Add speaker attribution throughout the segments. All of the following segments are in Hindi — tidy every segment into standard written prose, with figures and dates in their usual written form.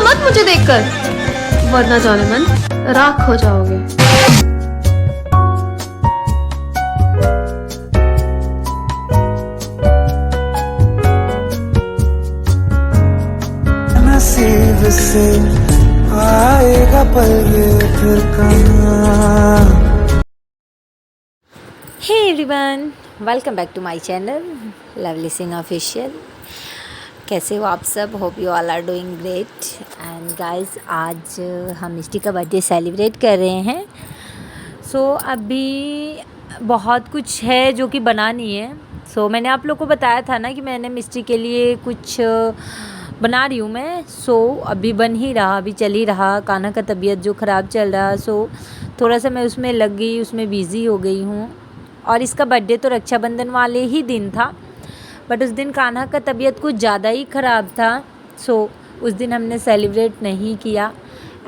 Speaker 1: मत मुझे देखकर, वरना जाने मन राख हो जाओगे।
Speaker 2: नसीब से आएगा पल ये फिर कहाँ।
Speaker 3: Hey everyone, welcome back to my channel lovely Singh official. कैसे हो आप सब? Hope you all are doing great. And guys, आज हम मिष्टी का बर्थडे सेलिब्रेट कर रहे हैं। अभी बहुत कुछ है जो कि बनानी है। मैंने आप लोग को बताया था ना कि मैंने मिष्टी के लिए कुछ बना रही हूँ मैं। अभी बन ही रहा, अभी चल ही रहा। कान्हा का तबीयत जो ख़राब चल रहा, थोड़ा सा मैं उसमें लग गई, उसमें बिज़ी हो गई हूँ। और इसका बर्थडे तो रक्षाबंधन वाले ही दिन था, बट उस दिन कान्हा का तबीयत कुछ ज़्यादा ही ख़राब था। उस दिन हमने सेलिब्रेट नहीं किया।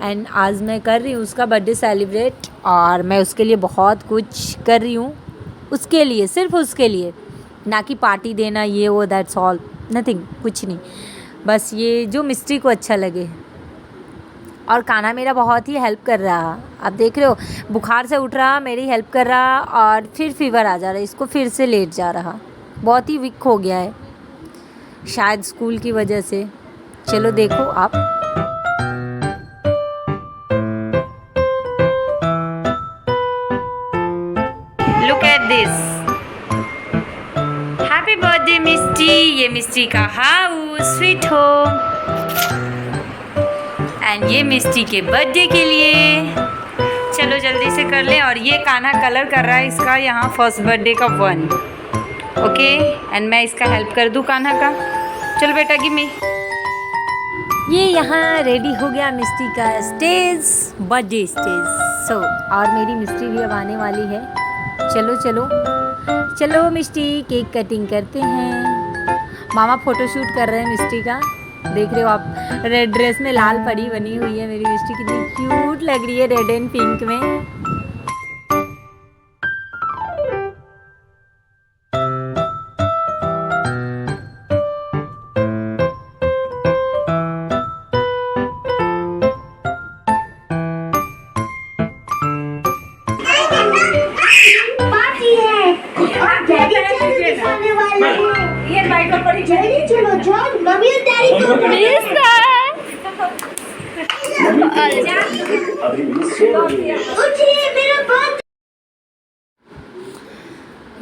Speaker 3: एंड आज मैं कर रही हूँ उसका बर्थडे सेलिब्रेट, और मैं उसके लिए बहुत कुछ कर रही हूँ। उसके लिए, सिर्फ उसके लिए, ना कि पार्टी देना ये वो, दैट्स ऑल, नथिंग, कुछ नहीं। बस ये जो मिस्टी को अच्छा लगे। और कान्हा मेरा बहुत ही हेल्प कर रहा। आप देख रहे हो, बुखार से उठ रहा, मेरी हेल्प कर रहा, और फिर फीवर आ जा रहा है, इसको फिर से लेट जा रहा। बहुत ही वीक हो गया है, शायद स्कूल की वजह से। चलो देखो आप। Look at this, happy birthday Misty. ये मिस्टी का हाउस, स्वीट होम। एंड ये मिस्टी के बर्थडे के लिए। चलो जल्दी से कर लें। और ये कान्हा कलर कर रहा है इसका यहाँ फर्स्ट बर्थडे का 1। ओके, एंड मैं इसका हेल्प कर दूँ कान्हा का। चलो बेटा, गिव मी। ये यहाँ रेडी हो गया मिस्टी का स्टेज, बर्थडे स्टेज। और मेरी मिस्टी भी अब आने वाली है। चलो चलो चलो मिस्टी, केक कटिंग करते हैं। मामा फ़ोटोशूट कर रहे हैं मिस्टी का। देख रहे हो आप, रेड ड्रेस में लाल पड़ी बनी हुई है मेरी मिस्टी। कितनी क्यूट लग रही है रेड एंड पिंक में।
Speaker 4: पार्टी है और डैडी खाने वाले हैं। ये बाइक पर पड़ी चली। चलो जाओ, मम्मी और डैडी को मिस उठिए, मेरा बहुत।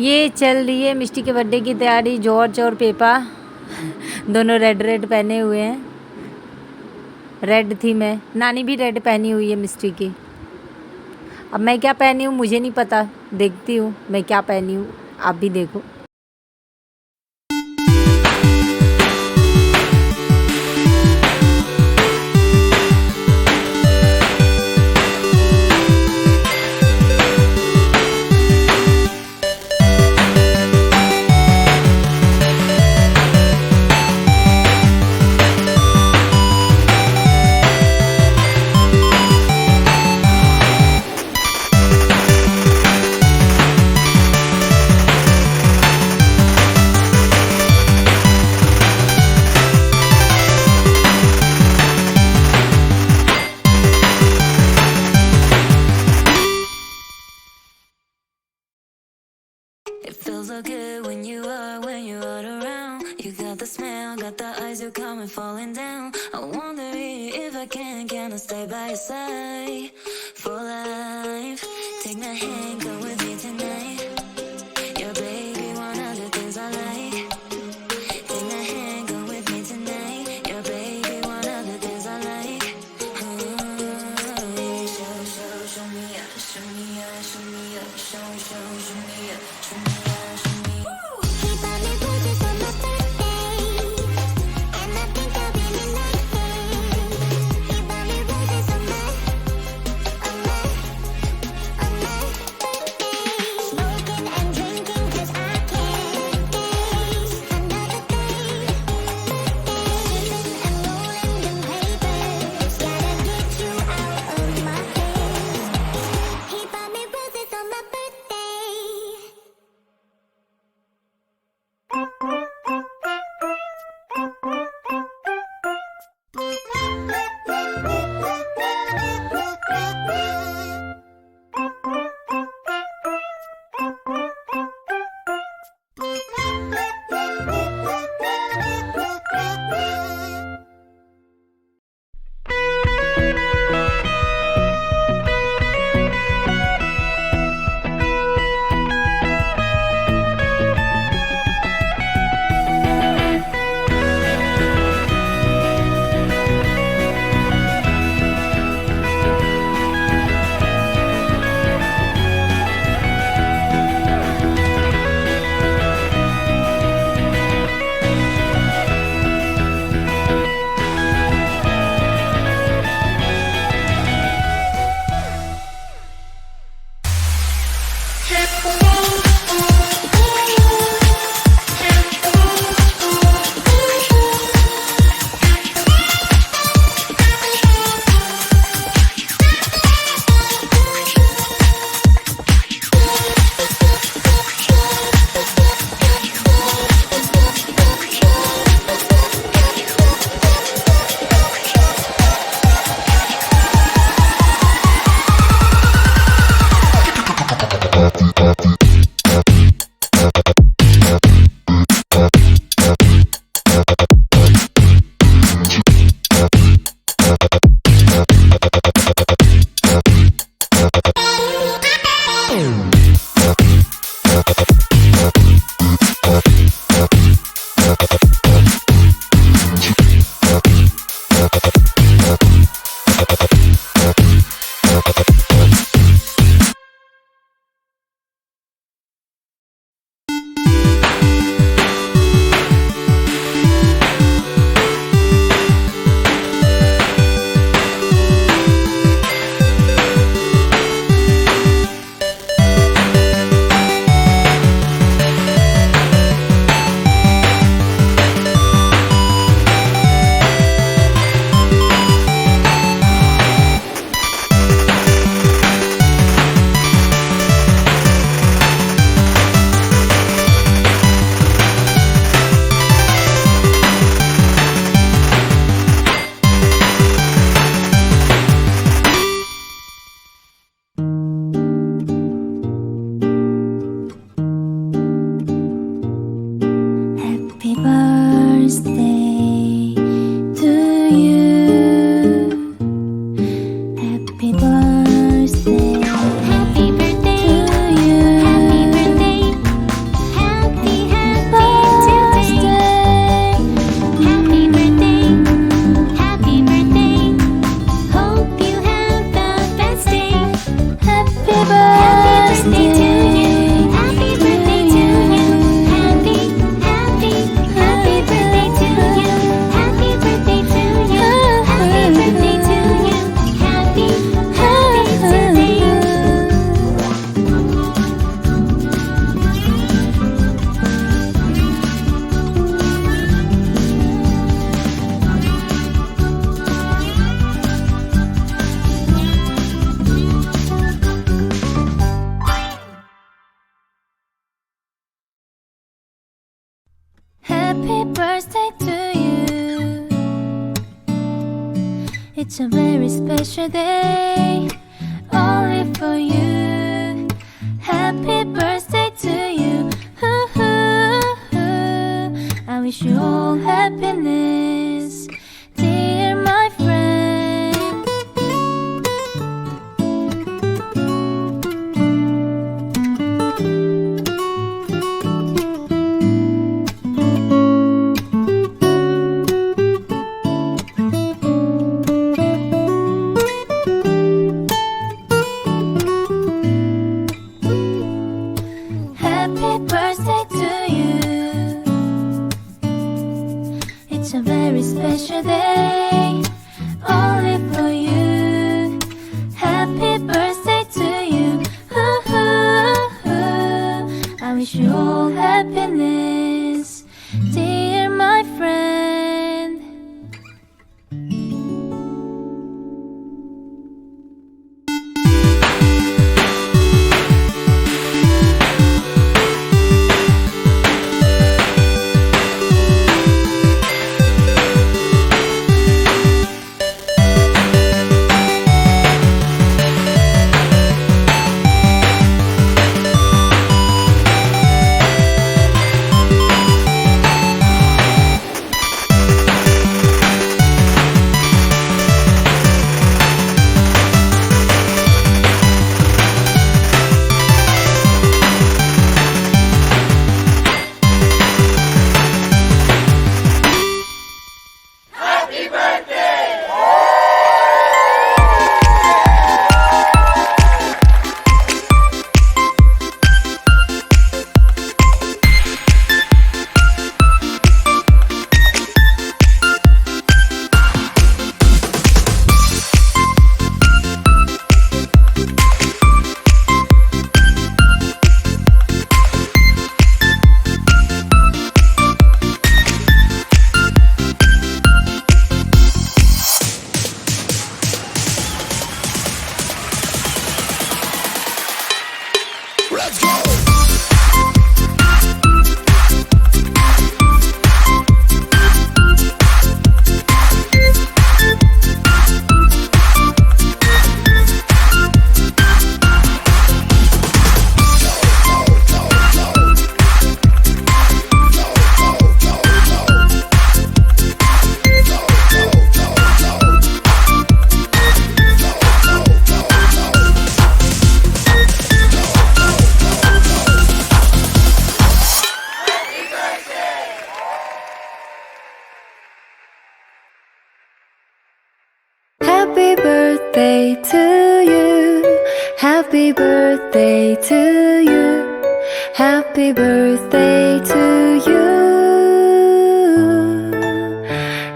Speaker 3: ये चल रही है मिष्टी के बर्थडे की तैयारी। जॉर्ज और पेपा दोनों रेड रेड पहने हुए हैं। रेड थी मैं, नानी भी रेड पहनी हुई है मिष्टी की। अब मैं क्या पहनी हूँ मुझे नहीं पता, देखती हूँ मैं क्या पहनी हूँ, आप भी देखो।
Speaker 5: It feels so good when you're around. You got the smell, got the eyes, you're coming falling down. I wonder if I can I stay by your side for life? Take my hand, go with me tonight. Your baby, one of the things I like. Take my hand, go with me tonight. Your baby, one of the things I like. Show me up, show me up, show me up, show me up, show me up, show me up. birthday to you. It's a very special day, only for you. Happy birthday to you. I wish you all happiness, dear my friend. Happy birthday to you. It's a very special day, only for you. Happy birthday to you. I wish you all happiness, dear my friend. Happy birthday to you. Happy birthday to you. Happy birthday to you.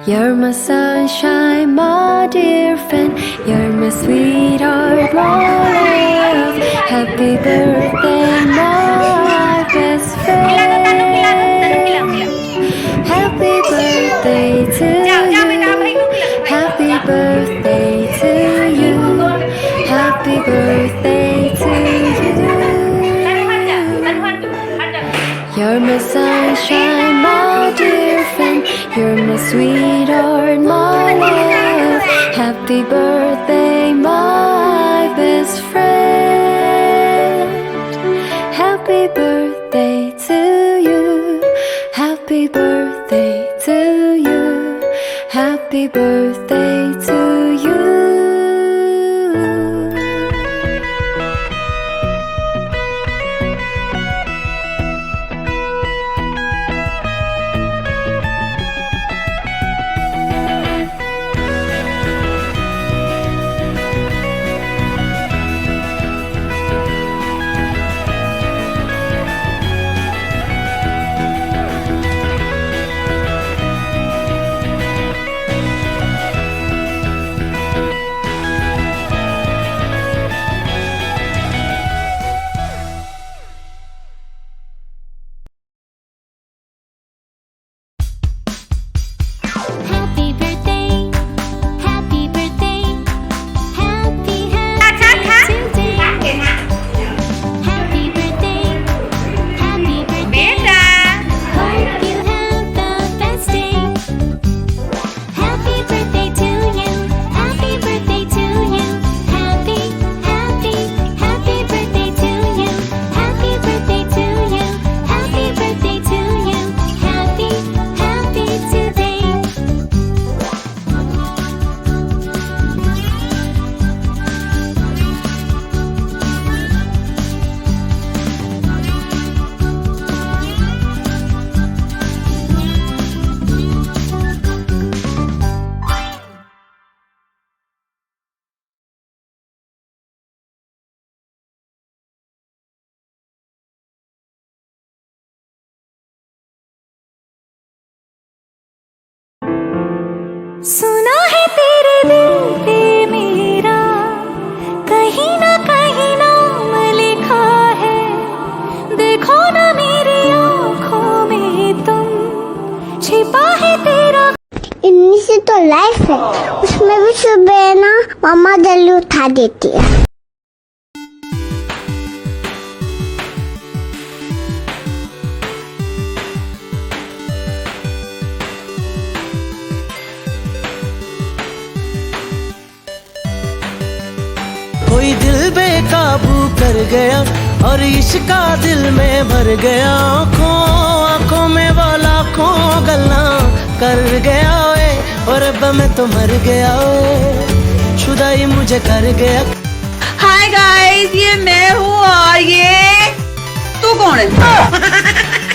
Speaker 5: You're my sunshine, my dear friend. You're my sweetheart, my love. Happy birthday, my best friend. Happy birthday to you. Happy birthday to you. Happy birthday to you. You're my sunshine, my dear friend. You're my sweetheart, my love. Happy birthday, my best friend. Happy birthday to you. Happy birthday to you. Happy birthday to you. सुना है तेरे दिल पे मेरा कहीं ना नाम लिखा है, देखो ना मेरी आँखों में तुम, छिपा है तेरा।
Speaker 4: इनमें से तो लाइफ है, उसमें भी सुबह ना मम्मा जल्दी उठा देती है।
Speaker 2: कोई दिल बेकाबू कर गया और इश्का दिल में भर गया, आँखों में वो लाखों गल्ला कर गया ओए, और अब मैं तो मर गया ओए, शुदाई मुझे कर गया।
Speaker 6: हाय गाइस, ये मैं हूँ और ये तू कौन है?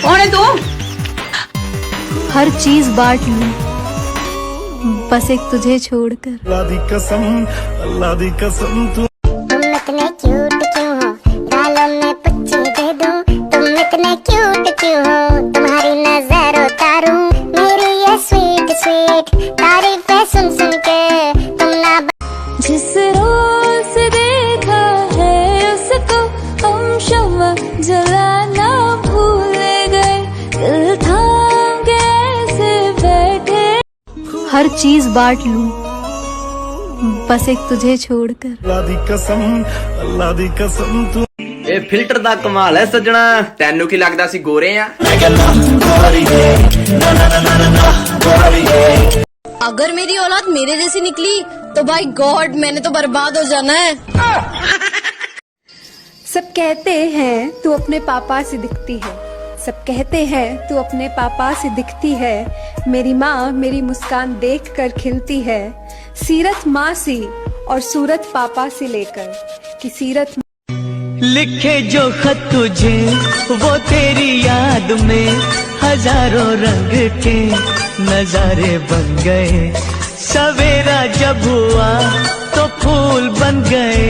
Speaker 6: कौन है तू?
Speaker 5: हर चीज बांट लूं बस एक तुझे छोड़कर।
Speaker 2: अल्लाह दी कसम तू
Speaker 4: तुम इतने क्यूट क्यों हो, गालों में पच्ची दे दूं। तुम इतने क्यूट क्यों हो, तुम्हारी नजर उतारूं। मेरी ये स्वीट स्वीट तारीफें सुन सुन के तुम ना।
Speaker 5: जिस रोज देखा है उसको हम शम्मा जलाना भूल गए, दिल थाम के ऐसे बैठे। हर चीज बांट लूं बस एक तुझे छोड़कर।
Speaker 2: अल्लाह दी कसम तू।
Speaker 7: ਇਹ ਫਿਲਟਰ ਦਾ ਕਮਾਲ ਹੈ ਸੱਜਣਾ, ਤੈਨੂੰ ਕੀ ਲੱਗਦਾ ਸੀ ਗੋਰੇ ਆ?
Speaker 8: अगर मेरी औलाद मेरे जैसी निकली तो भाई गॉड मैंने तो बर्बाद हो जाना है।
Speaker 9: सब कहते हैं तू अपने पापा से दिखती है, सब कहते हैं तू अपने पापा से दिखती है। मेरी माँ मेरी मुस्कान देख कर खिलती है, सीरत माँ सी और सूरत पापा से लेकर कि सीरत।
Speaker 2: लिखे जो खत तुझे वो तेरी याद में हजारों रंग के नजारे बन गए, सवेरा जब हुआ तो फूल बन गए।